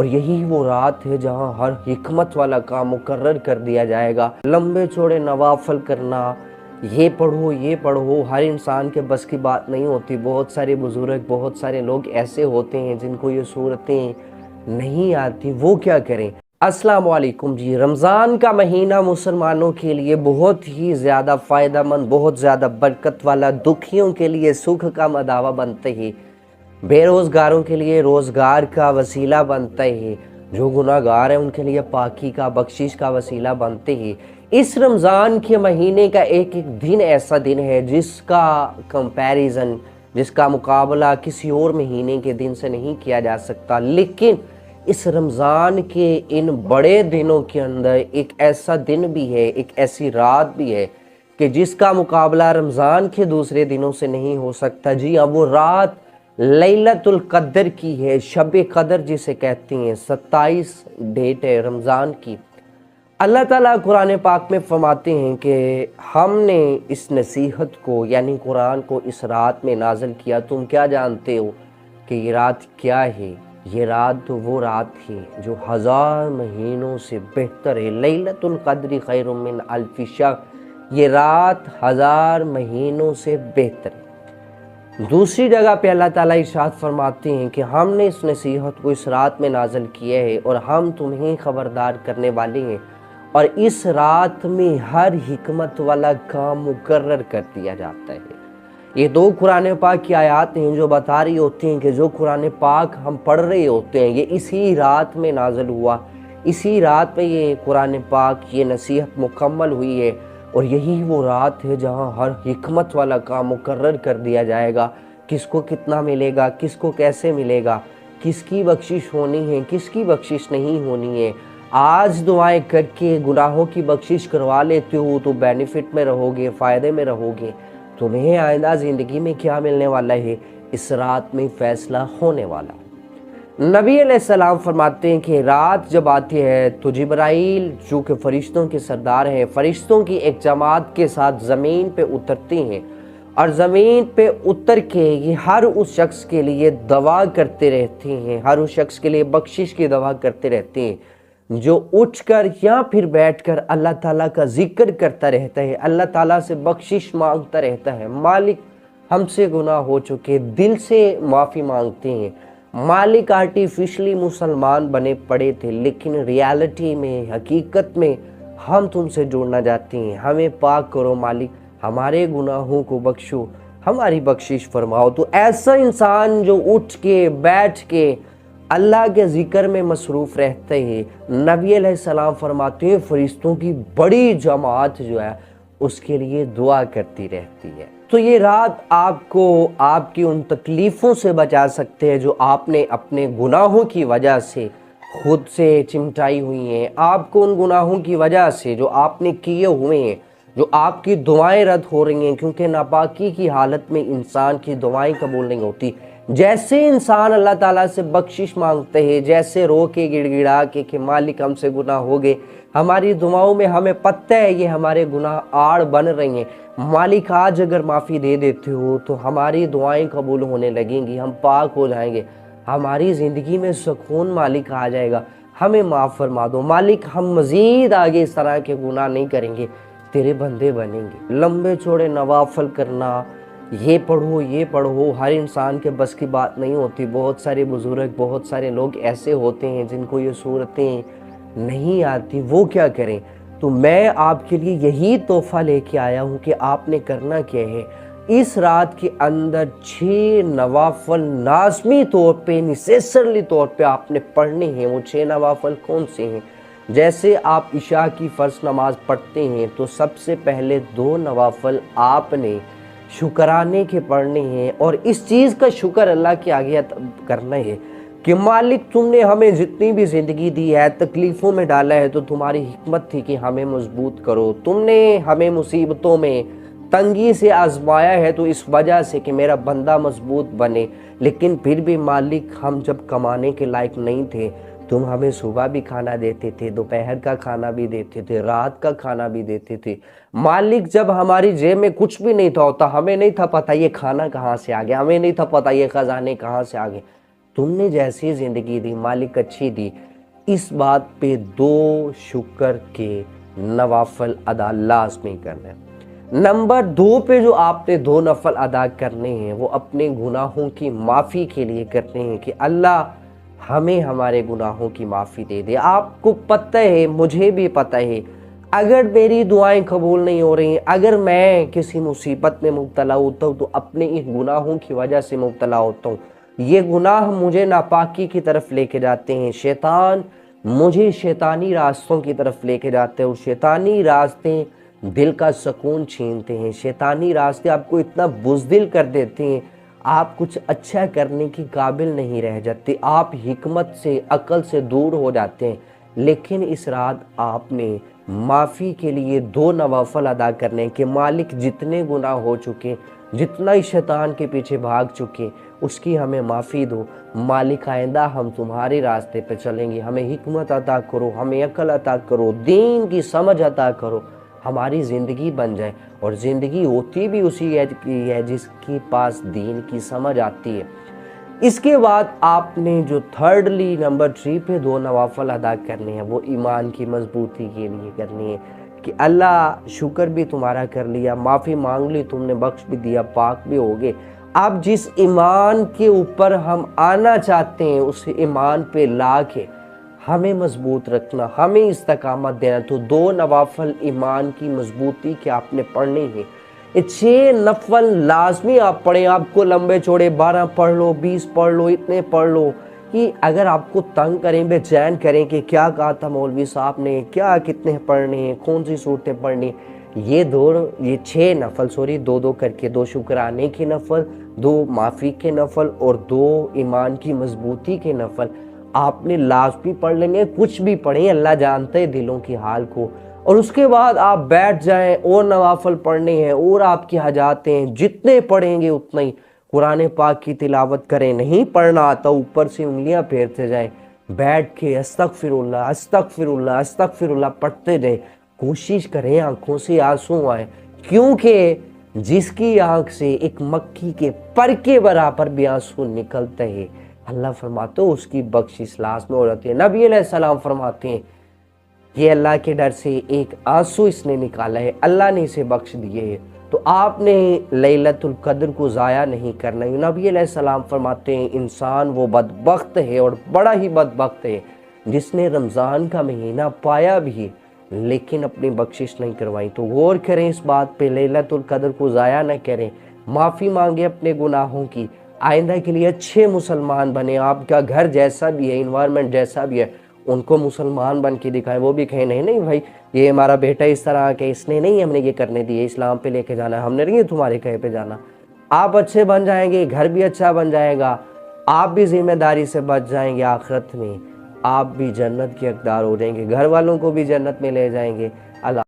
और यही वो रात है जहां हर हिकमत वाला काम मुकर्रर कर दिया जाएगा। लंबे चौड़े नवाफल करना, ये पढ़ो हर इंसान के बस की बात नहीं होती। बहुत सारे बुजुर्ग, बहुत सारे लोग ऐसे होते हैं जिनको ये सूरतें नहीं आती, वो क्या करें। अस्सलाम वालेकुम जी। रमज़ान का महीना मुसलमानों के लिए बहुत ही ज़्यादा फ़ायदेमंद, बहुत ज़्यादा बरकत वाला, दुखियों के लिए सुख का मदावा बनते ही, बेरोज़गारों के लिए रोज़गार का वसीला बनता है, जो गुनाहगार हैं उनके लिए पाकी का, बख्शिश का वसीला बनते ही। इस रमज़ान के महीने का एक एक दिन ऐसा दिन है जिसका कंपैरिजन, जिसका मुकाबला किसी और महीने के दिन से नहीं किया जा सकता। लेकिन इस रमज़ान के इन बड़े दिनों के अंदर एक ऐसा दिन भी है, एक ऐसी रात भी है कि जिसका मुकाबला रमज़ान के दूसरे दिनों से नहीं हो सकता। जी हाँ, वो रात लैलतुल कद्र की है, शब कद्र जिसे कहते हैं। 27 डेट है रमज़ान की। अल्लाह ताला कुरान पाक में फरमाते हैं कि हमने इस नसीहत को यानी कुरान को इस रात में नाज़िल किया। तुम क्या जानते हो कि ये रात क्या है? ये रात तो वो रात है जो 1000 महीनों से बेहतर है। लैलतुल कद्र खैरुम मिन अल्फि शहर, ये रात 1000 महीनों से बेहतर है। दूसरी जगह पे अल्लाह ताला इरशाद फरमाते हैं कि हमने इस नसीहत को इस रात में नाज़िल किया है और हम तुम्हें ख़बरदार करने वाले हैं। और इस रात में हर हिकमत वाला काम मुकर्रर कर दिया जाता है। ये दो कुरान पाक की आयत हैं जो बता रही होती हैं कि जो कुरान पाक हम पढ़ रहे होते हैं ये इसी रात में नाज़िल हुआ, इसी रात में ये कुरान पाक, ये नसीहत मुकम्मल हुई है। और यही वो रात है जहां हर हिकमत वाला काम मुकर्रर कर दिया जाएगा। किसको कितना मिलेगा, किसको कैसे मिलेगा, किसकी बख्शिश होनी है, किसकी बख्शिश नहीं होनी है। आज दुआएं करके गुनाहों की बख्शिश करवा लेते हो तो बेनिफिट में रहोगे, फ़ायदे में रहोगे। तुम्हें आइंदा ज़िंदगी में क्या मिलने वाला है, इस रात में फ़ैसला होने वाला। नबी अलैहिस्सलाम फरमाते हैं कि रात जब आती है तो जिब्राइल, जो कि फरिश्तों के सरदार हैं, फरिश्तों की एक जमात के साथ ज़मीन पे उतरते हैं और ज़मीन पे उतर के ये हर उस शख्स के लिए दवा करते रहते हैं, हर उस शख्स के लिए बख्शिश की दवा करते रहते हैं जो उठकर या फिर बैठकर अल्लाह ताला का जिक्र करता रहता है, अल्लाह ताला से बख्शिश मांगता रहता है। मालिक हमसे गुनाह हो चुके, दिल से माफ़ी मांगते हैं। मालिक आर्टिफिशली मुसलमान बने पड़े थे, लेकिन रियलिटी में, हकीकत में हम तुमसे जुड़ना चाहते हैं। हमें पाक करो मालिक, हमारे गुनाहों को बख्शो, हमारी बख्शिश फरमाओ। तो ऐसा इंसान जो उठ के बैठ के अल्लाह के जिक्र में मसरूफ़ रहते हैं, नबी अलैहिस्सलाम फरमाते हैं फरिश्तों की बड़ी जमात जो है उसके लिए दुआ करती रहती है। तो ये रात आपको आपकी उन तकलीफ़ों से बचा सकते हैं जो आपने अपने गुनाहों की वजह से खुद से चिमटाई हुई हैं। आपको उन गुनाहों की वजह से जो आपने किए हुए हैं, जो आपकी दुआएं रद्द हो रही हैं, क्योंकि नापाकी की हालत में इंसान की दुआएं कबूल नहीं होती। जैसे इंसान अल्लाह ताला से बख्शिश मांगते हैं, जैसे रो के गिड़गिड़ा के कि मालिक हमसे गुनाह हो गए, हमारी दुआओं में हमें पता है ये हमारे गुनाह आड़ बन रही हैं, मालिक आज अगर माफ़ी दे देते हो तो हमारी दुआएं कबूल होने लगेंगी, हम पाक हो जाएंगे, हमारी ज़िंदगी में सुकून मालिक आ जाएगा, हमें माफ़ फरमा दो मालिक, हम मज़ीद आगे इस तरह के गुनाह नहीं करेंगे, तेरे बंदे बनेंगे। लंबे चौड़े नवाफल करना, ये पढ़ो हर इंसान के बस की बात नहीं होती। बहुत सारे बुजुर्ग, बहुत सारे लोग ऐसे होते हैं जिनको ये सूरतें नहीं आती, वो क्या करें। तो मैं आपके लिए यही तोहफ़ा लेके आया हूँ कि आपने करना क्या है। इस रात के अंदर 6 नवाफल लाज़मी तौर पे, नेसेसरली तौर पे आपने पढ़ने हैं। वो 6 नवाफल कौन से हैं? जैसे आप इशा की फ़र्ज़ नमाज पढ़ते हैं तो सबसे पहले 2 नवाफल आपने शुक्राने के पढ़ने हैं और इस चीज़ का शुक्र अल्लाह के आगे करना है कि मालिक तुमने हमें जितनी भी ज़िंदगी दी है, तकलीफ़ों में डाला है, तो तुम्हारी हिकमत थी कि हमें मजबूत करो। तुमने हमें मुसीबतों में, तंगी से आजमाया है तो इस वजह से कि मेरा बंदा मजबूत बने। लेकिन फिर भी मालिक हम जब कमाने के लायक नहीं थे, तुम हमें सुबह भी खाना देते थे, दोपहर का खाना भी देते थे, रात का खाना भी देते थे। मालिक जब हमारी जेब में कुछ भी नहीं था होता, हमें नहीं था पता ये खाना कहाँ से आ गया, हमें नहीं था पता ये खजाने कहाँ से आ गए, तुमने जैसी ज़िंदगी दी मालिक अच्छी दी, इस बात पे 2 शुक्र के नवाफिल अदा लाज़मी करना है। नंबर 2 पे जो आपने 2 नफल अदा करने हैं वो अपने गुनाहों की माफ़ी के लिए करने हैं कि अल्लाह हमें हमारे गुनाहों की माफ़ी दे दे। आपको पता है, मुझे भी पता है, अगर मेरी दुआएं कबूल नहीं हो रही हैं, अगर मैं किसी मुसीबत में मुब्तला होता हूँ तो अपने इन गुनाहों की वजह से मुब्तला होता हूँ। ये गुनाह मुझे नापाकी की तरफ लेके जाते हैं, शैतान मुझे शैतानी रास्तों की तरफ लेके जाते हैं और शैतानी रास्ते दिल का सुकून छीनते हैं। शैतानी रास्ते आपको इतना बुज़दिल कर देते हैं, आप कुछ अच्छा करने की काबिल नहीं रह जाते, आप हिकमत से, अकल से दूर हो जाते हैं। लेकिन इस रात आपने माफ़ी के लिए 2 नवाफल अदा करने के मालिक जितने गुनाह हो चुके, जितना ही शैतान के पीछे भाग चुके, उसकी हमें माफ़ी दो। मालिक आइंदा हम तुम्हारे रास्ते पे चलेंगे, हमें हिकमत अता करो, हमें अकल अता करो, दीन की समझ अता करो, हमारी ज़िंदगी बन जाए। और ज़िंदगी होती भी उसी की है जिसके पास दीन की समझ आती है। इसके बाद आपने जो थर्डली नंबर 3 पे 2 नवाफल अदा करने हैं वो ईमान की मजबूती के लिए करनी है कि अल्लाह शुक्र भी तुम्हारा कर लिया, माफ़ी मांग ली तुमने, बख्श भी दिया, पाक भी हो गए। अब जिस ईमान के ऊपर हम आना चाहते हैं उस ईमान पे ला के हमें मजबूत रखना, हमें इस्तकामत देना। तो 2 नवाफल ईमान की मजबूती के आपने पढ़ने हैं। ये 6 नफल लाजमी आप पढ़ें। आपको लंबे चौड़े 12 पढ़ लो, 20 पढ़ लो, इतने पढ़ लो कि अगर आपको तंग करें, बेचैन करें कि क्या कहा था मौलवी साहब ने, क्या कितने पढ़ने हैं, कौन सी सूरतें पढ़नी, ये 6 नफल, सॉरी 2-2 करके, 2 शुक्राने के नफल, 2 माफ़ी के नफल और 2 ईमान की मजबूती के नफल आपने लाजमी पढ़ लेंगे। कुछ भी पढ़ें, अल्लाह जानते हैं दिलों की हाल को। और उसके बाद आप बैठ जाएं और नवाफल पढ़ने हैं और आपकी हाजातें हैं, जितने पढ़ेंगे उतना ही। कुरान पाक की तिलावत करें, नहीं पढ़ना आता ऊपर से उंगलियां फेरते जाएं, बैठ के अस्तगफिरुल्लाह अस्तगफिरुल्लाह अस्तगफिरुल्लाह पढ़ते जाएं। कोशिश करें आंखों से आंसू आए, क्योंकि जिसकी आंख से एक मक्खी के पर के बराबर भी आंसू निकलते हैं, अल्लाह फरमाते हो उसकी बख्शिश लाज़मी हो जाती है। नबी अलैहिस्सलाम फरमाते हैं ये अल्लाह के डर से एक आंसू इसने निकाला है, अल्लाह ने इसे बख्श दिए है। तो आपने लैलतुल कद्र को ज़ाया नहीं करना है। नबी अलैहिस्सलाम फरमाते हैं इंसान वो बदबख्त है और बड़ा ही बदबख्त है जिसने रमज़ान का महीना पाया भी लेकिन अपनी बख्शिश नहीं करवाई। तो गौर करें इस बात पे, लैलतुल कद्र को ज़ाया न करें, माफ़ी मांगे अपने गुनाहों की, आइंदा के लिए अच्छे मुसलमान बने। आपका घर जैसा भी है, इन्वायरमेंट जैसा भी है, उनको मुसलमान बन के दिखाएं। वो भी कहें नहीं नहीं भाई ये हमारा बेटा इस तरह के, इसने नहीं हमने ये करने दिए, इस्लाम पे लेके जाना है, हमने नहीं तुम्हारे कहे पे जाना। आप अच्छे बन जाएंगे, घर भी अच्छा बन जाएगा, आप भी जिम्मेदारी से बच जाएंगे, आखिरत में आप भी जन्नत के हकदार हो जाएंगे, घर वालों को भी जन्नत में ले जाएंगे।